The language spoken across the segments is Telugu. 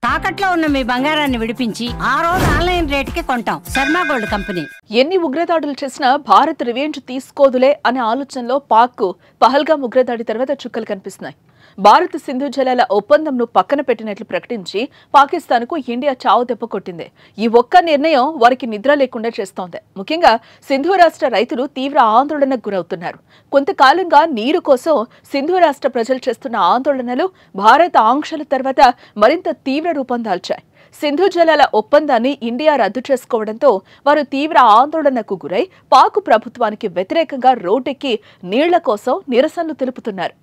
తాకట్లో ఉన్న మీ బంగారాన్ని విడిపించి ఆ రోజు ఆన్లైన్ రేటుకి కొంటాం. Sharma gold company. ఎన్ని ఉగ్రదాడులు చేసినా భారత్ రివెంజ్ తీసుకోదులే అనే ఆలోచనలో పాక్ పహల్గామ్ ఉగ్రదాడి తర్వాత చుక్కలు కనిపిస్తున్నాయి. భారత్ సింధు జలాల ఒప్పందంను పక్కన పెట్టినట్లు ప్రకటించి పాకిస్తాన్కు ఇండియా చావు దెబ్బ కొట్టింది. ఈ ఒక్క నిర్ణయం వారికి నిద్ర లేకుండా చేస్తోంది. ముఖ్యంగా సింధు రాష్ట్ర రైతులు తీవ్ర ఆందోళనకు గురవుతున్నారు. కొంతకాలంగా నీరు కోసం సింధు రాష్ట్ర ప్రజలు చేస్తున్న ఆందోళనలు భారత ఆంక్షల తర్వాత మరింత తీవ్ర రూపం దాల్చాయి. సింధు జలాల ఒప్పందాన్ని ఇండియా రద్దు చేసుకోవడంతో వారు తీవ్ర ఆందోళనకు గురై పాక్ ప్రభుత్వానికి వ్యతిరేకంగా రోడ్డెక్కి నీళ్ల కోసం నిరసనలు తెలుపుతున్నారు.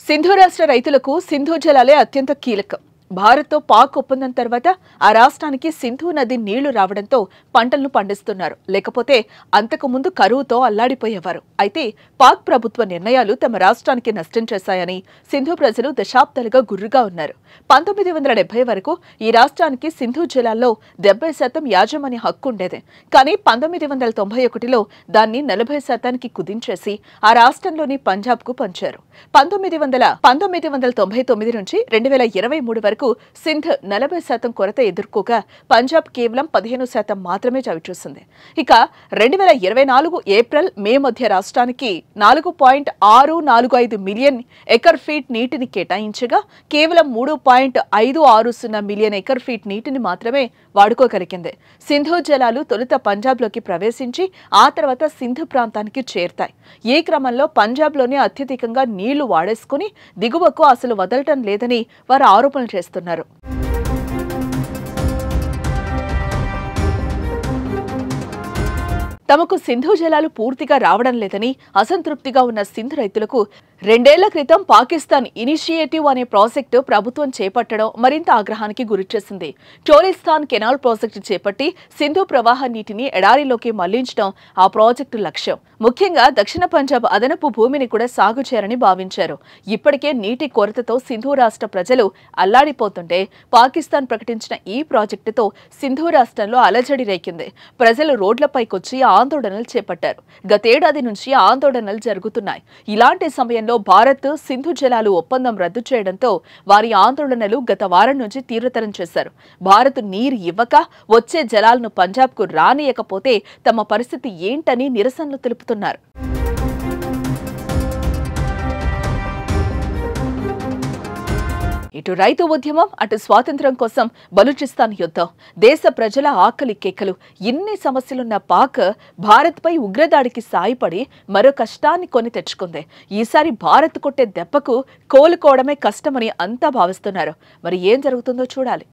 సింధు రాష్ట్ర రైతులకు సింధు జలాలే అత్యంత కీలకం. భారత్తో పాక్ ఒప్పందం తర్వాత ఆ రాష్ట్రానికి సింధు నది నీళ్లు రావడంతో పంటలను పండిస్తున్నారు. లేకపోతే అంతకు ముందు కరువుతో అల్లాడిపోయేవారు. అయితే పాక్ ప్రభుత్వ నిర్ణయాలు తమ రాష్ట్రానికి నష్టం చేశాయని సింధు ప్రజలు దశాబ్దాలుగా గుర్రుగా ఉన్నారు. 1970 వరకు ఈ రాష్ట్రానికి సింధు జలాల్లో 70% యాజమాన్య హక్కు ఉండేది. కానీ 1991లో దాన్ని 40%కి కుదించేసి ఆ రాష్ట్రంలోని పంజాబ్కు పంచారు. 1999 నుంచి 2023 వరకు సింధ్ 40% కొరత ఎదుర్కోగా పంజాబ్ కేవలం 15% మాత్రమే చవిచూసింది. ఇక 2024 ఏప్రిల్ మే మధ్య రాష్ట్రానికి 4.645 మిలియన్ ఎకర్ ఫీట్ నీటిని కేటాయించగా కేవలం 3.560 మిలియన్ ఎకర్ ఫీట్ నీటిని మాత్రమే వాడుకోగలిగింది. సింధు జలాలు తొలుత పంజాబ్లోకి ప్రవేశించి ఆ తర్వాత సింధు ప్రాంతానికి చేరుతాయి. ఈ క్రమంలో పంజాబ్లోనే అత్యధికంగా నీళ్లు వాడేసుకుని దిగువకు అసలు వదలటం లేదని వారు ఆరోపణలు చేస్తున్నారు. తమకు సింధు జలాలు పూర్తిగా రావడం లేదని అసంతృప్తిగా ఉన్న సింధు రైతులకు 2 ఏళ్ల క్రితం పాకిస్తాన్ ఇనిషియేటివ్ అనే ప్రాజెక్టు ప్రభుత్వం చేపట్టడం మరింత ఆగ్రహానికి గురిచేసింది. టోలిస్తాన్ కెనాల్ ప్రాజెక్టు చేపట్టి సింధు ప్రవాహ నీటిని ఎడారిలోకి మళ్లించడం ఆ ప్రాజెక్టు లక్ష్యం. ముఖ్యంగా దక్షిణ పంజాబ్ అదనపు భూమిని కూడా సాగు చేయాలని భావించారు. ఇప్పటికే నీటి కొరతతో సింధు రాష్ట్ర ప్రజలు అల్లాడిపోతుంటే పాకిస్తాన్ ప్రకటించిన ఈ ప్రాజెక్టుతో సింధు రాష్ట్రంలో అలజడి రేకింది. ప్రజలు రోడ్లపైకొచ్చి ఆందోళనలు చేపట్టారు. గతేడాది నుంచి ఆందోళనలు జరుగుతున్నాయి. ఇలాంటి సమయంలో భారత్ సింధు జలాలు ఒప్పందం రద్దు చేయడంతో వారి ఆందోళనలు గత వారం నుంచి తీవ్రతరం చేశారు. భారత్ నీరు ఇవ్వక వచ్చే జలాలను పంజాబ్కు రానియకపోతే తమ పరిస్థితి ఏంటని నిరసనలు తెలుపుతున్నారు. ఇటు రైతు ఉద్యమం, అటు స్వాతంత్ర్యం కోసం బలూచిస్తాన్ యుద్ధం, దేశ ప్రజల ఆకలి కేకలు, ఇన్ని సమస్యలున్న పాక్ భారత్పై ఉగ్రదాడికి సాయపడి మరో కష్టాన్ని కొని తెచ్చుకుంది. ఈసారి భారత్ కొట్టే దెబ్బకు కోలుకోవడమే కష్టమని అంతా భావిస్తున్నారు. మరి ఏం జరుగుతుందో చూడాలి.